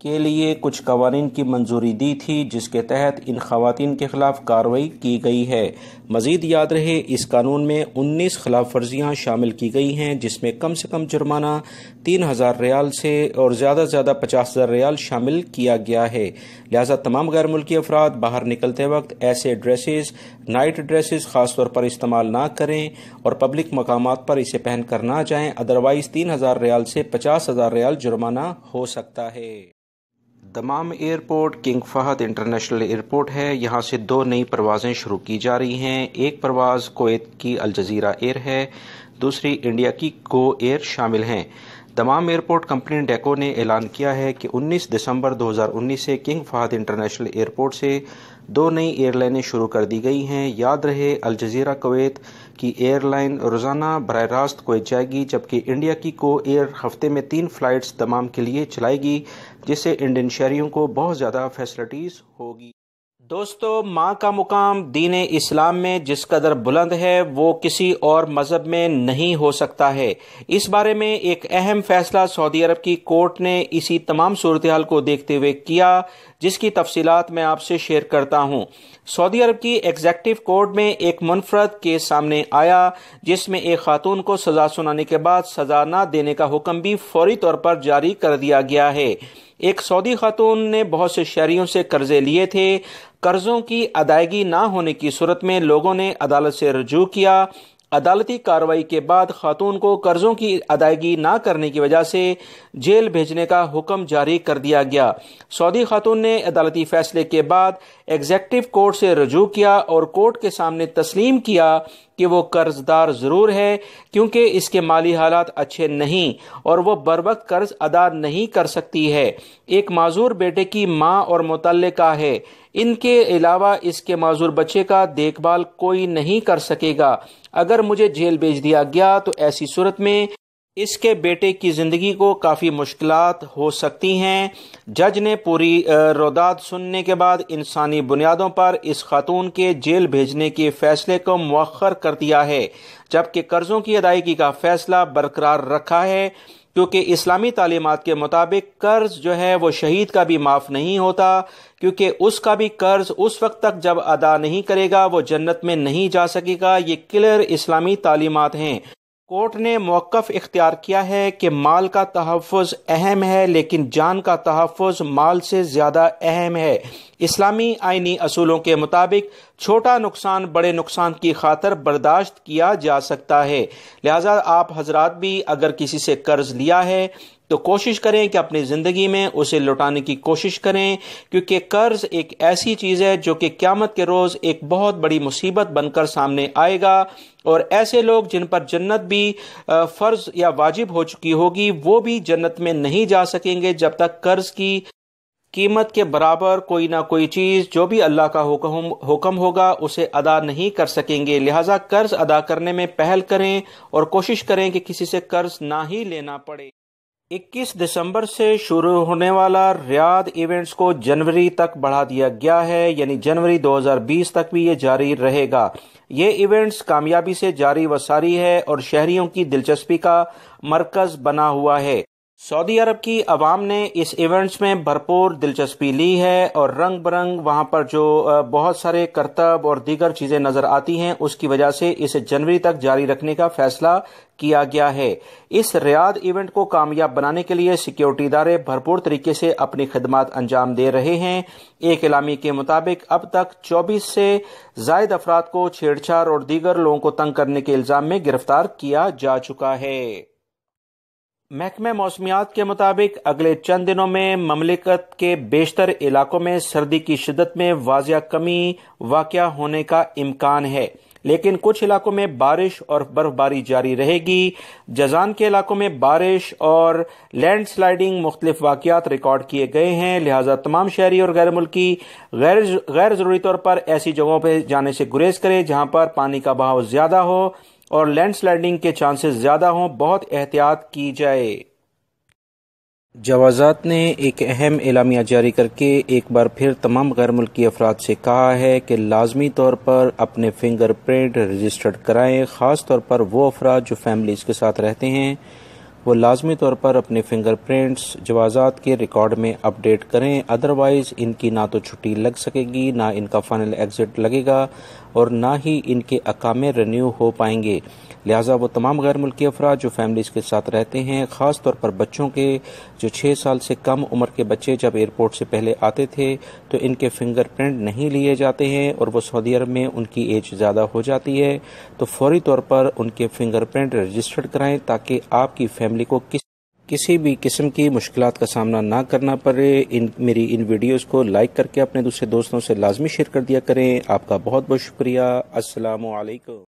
کے لیے کچھ قوانین کی منظوری دی تھی، جس کے تحت ان خواتین کے خلاف کارروائی کی گئی ہے۔ مزید یاد رہے، اس قانون میں 19 خلاف ورزیاں شامل کی گئی ہیں، جس میں کم سے کم جرمانہ 3,000 ریال سے اور زیادہ سے زیادہ 50,000 ریال شامل کیا گیا ہے۔ لہذا تمام غیر ملکی افراد باہر نکلتے وقت ایسے ڈریسز، نائٹ ڈریسز خاص طور پر استعمال نہ کریں اور پبلک مقامات پر اسے پہن کر نہ جائیں، ادروائز 3,000 ریال سے 50,000 ریال جرمانہ ہو سکتا ہے۔ Dammam airport King Fahd international airport ہے۔ یہاں سے 2 نئی پروازیں شروع کی جا رہی ہیں۔ ایک پرواز کویت کی الجزیرہ ایئر ہے، دوسری انڈیا کی گو ایئر شامل ہیں۔ دمام ایئرپورٹ کمپنی ڈیکو نے اعلان کیا ہے کہ 19 دسمبر 2019 سے کنگ فہد انٹرنیشنل ایئرپورٹ سے 2 نئی ایئر لائنیں شروع کر دی گئی ہیں۔ یاد رہے، الجزیرہ کویت کی ایئر لائن روزانہ براہ راست کویت جائے گی، جبکہ انڈیا کی گو ایئر ہفتے میں 3 فلائٹس دمام کے لیے چلائے گی، جس سے انڈین شہریوں کو بہت زیادہ فیسلٹیز ہوگی۔ دوستو، ماں کا مقام دین اسلام میں جس قدر بلند ہے وہ کسی اور مذہب میں نہیں ہو سکتا ہے۔ اس بارے میں ایک اہم فیصلہ سعودی عرب کی کورٹ نے اسی تمام صورتحال کو دیکھتے ہوئے کیا، جس کی تفصیلات میں آپ سے شیئر کرتا ہوں۔ سعودی عرب کی ایگزیکٹو کورٹ میں ایک منفرد کیس سامنے آیا، جس میں ایک خاتون کو سزا سنانے کے بعد سزا نہ دینے کا حکم بھی فوری طور پر جاری کر دیا گیا ہے۔ ایک سعودی خاتون نے بہت سے شہریوں سے قرضے لیے تھے۔ قرضوں کی ادائیگی نہ ہونے کی صورت میں لوگوں نے عدالت سے رجوع کیا۔ عدالتی کارروائی کے بعد خاتون کو قرضوں کی ادائیگی نہ کرنے کی وجہ سے جیل بھیجنے کا حکم جاری کر دیا گیا۔ سعودی خاتون نے عدالتی فیصلے کے بعد ایگزیکٹو کورٹ سے رجوع کیا اور کورٹ کے سامنے تسلیم کیا کہ وہ قرض دار ضرور ہے، کیونکہ اس کے مالی حالات اچھے نہیں اور وہ بروقت قرض ادا نہیں کر سکتی ہے۔ ایک معذور بیٹے کی ماں اور متعلقہ ہے۔ ان کے علاوہ اس کے معذور بچے کا دیکھ بھال کوئی نہیں کر سکے گا۔ اگر مجھے جیل بھیج دیا گیا تو ایسی صورت میں اس کے بیٹے کی زندگی کو کافی مشکلات ہو سکتی ہیں۔ جج نے پوری روداد سننے کے بعد انسانی بنیادوں پر اس خاتون کے جیل بھیجنے کے فیصلے کو مؤخر کر دیا ہے، جبکہ قرضوں کی ادائیگی کا فیصلہ برقرار رکھا ہے، کیونکہ اسلامی تعلیمات کے مطابق قرض جو ہے وہ شہید کا بھی معاف نہیں ہوتا، کیونکہ اس کا بھی قرض اس وقت تک جب ادا نہیں کرے گا وہ جنت میں نہیں جا سکے گا۔ یہ کلیئر اسلامی تعلیمات ہیں۔ کورٹ نے موقف اختیار کیا ہے کہ مال کا تحفظ اہم ہے، لیکن جان کا تحفظ مال سے زیادہ اہم ہے۔ اسلامی آئینی اصولوں کے مطابق چھوٹا نقصان بڑے نقصان کی خاطر برداشت کیا جا سکتا ہے۔ لہذا آپ حضرات بھی اگر کسی سے قرض لیا ہے تو کوشش کریں کہ اپنی زندگی میں اسے لوٹانے کی کوشش کریں، کیونکہ قرض ایک ایسی چیز ہے جو کہ قیامت کے روز ایک بہت بڑی مصیبت بن کر سامنے آئے گا، اور ایسے لوگ جن پر جنت بھی فرض یا واجب ہو چکی ہوگی وہ بھی جنت میں نہیں جا سکیں گے جب تک قرض کی قیمت کے برابر کوئی نہ کوئی چیز جو بھی اللہ کا حکم ہوگا اسے ادا نہیں کر سکیں گے۔ لہٰذا قرض ادا کرنے میں پہل کریں اور کوشش کریں کہ کسی سے قرض نہ ہی لینا پڑے۔ 21 دسمبر سے شروع ہونے والا ریاض ایونٹس کو جنوری تک بڑھا دیا گیا ہے، یعنی جنوری 2020 تک بھی یہ جاری رہے گا۔ یہ ایونٹس کامیابی سے جاری و ساری ہے اور شہریوں کی دلچسپی کا مرکز بنا ہوا ہے۔ سعودی عرب کی عوام نے اس ایونٹس میں بھرپور دلچسپی لی ہے اور رنگ برنگ وہاں پر جو بہت سارے کرتب اور دیگر چیزیں نظر آتی ہیں، اس کی وجہ سے اسے جنوری تک جاری رکھنے کا فیصلہ کیا گیا ہے۔ اس ریاض ایونٹ کو کامیاب بنانے کے لیے سیکیورٹی ادارے بھرپور طریقے سے اپنی خدمات انجام دے رہے ہیں۔ ایک اعلامیے کے مطابق اب تک 24 سے زائد افراد کو چھیڑ چھاڑ اور دیگر لوگوں کو تنگ کرنے کے الزام میں گرفتار کیا جا چکا ہے۔ محکمہ موسمیات کے مطابق اگلے چند دنوں میں مملکت کے بیشتر علاقوں میں سردی کی شدت میں واضح کمی واقع ہونے کا امکان ہے، لیکن کچھ علاقوں میں بارش اور برف باری جاری رہے گی۔ جازان کے علاقوں میں بارش اور لینڈ سلائیڈنگ مختلف واقعات ریکارڈ کیے گئے ہیں، لہٰذا تمام شہری اور غیر ملکی غیر ضروری طور پر ایسی جگہوں پہ جانے سے گریز کریں جہاں پر پانی کا بہاؤ زیادہ ہو اور لینڈ سلائیڈنگ کے چانسز زیادہ ہوں۔ بہت احتیاط کی جائے۔ جوازات نے ایک اہم اعلامیہ جاری کر کے ایک بار پھر تمام غیر ملکی افراد سے کہا ہے کہ لازمی طور پر اپنے فنگر پرنٹ رجسٹرڈ کرائیں، خاص طور پر وہ افراد جو فیملیز کے ساتھ رہتے ہیں۔ وہ لازمی طور پر اپنے فنگر پرنٹس جوازات کے ریکارڈ میں اپڈیٹ کریں، ادروائز ان کی نہ تو چھٹی لگ سکے گی، نہ ان کا فائنل ایگزٹ لگے گا اور نہ ہی ان کے اقامے رینیو ہو پائیں گے۔ لہٰذا وہ تمام غیر ملکی افراد جو فیملیز کے ساتھ رہتے ہیں، خاص طور پر بچوں کے، جو 6 سال سے کم عمر کے بچے جب ایئرپورٹ سے پہلے آتے تھے تو ان کے فنگر پرنٹ نہیں لیے جاتے ہیں اور وہ سعودی عرب میں ان کی ایج زیادہ ہو جاتی ہے تو فوری طور پر ان کے فنگر پرنٹ رجسٹرڈ کرائیں تاکہ آپ کی فیملی کو کسی بھی قسم کی مشکلات کا سامنا نہ کرنا پڑے۔ میری ان ویڈیوز کو لائک کر کے اپنے دوسرے دوستوں سے لازمی شیئر کر دیا کریں۔ آپ کا بہت بہت شکریہ۔ السلام علیکم۔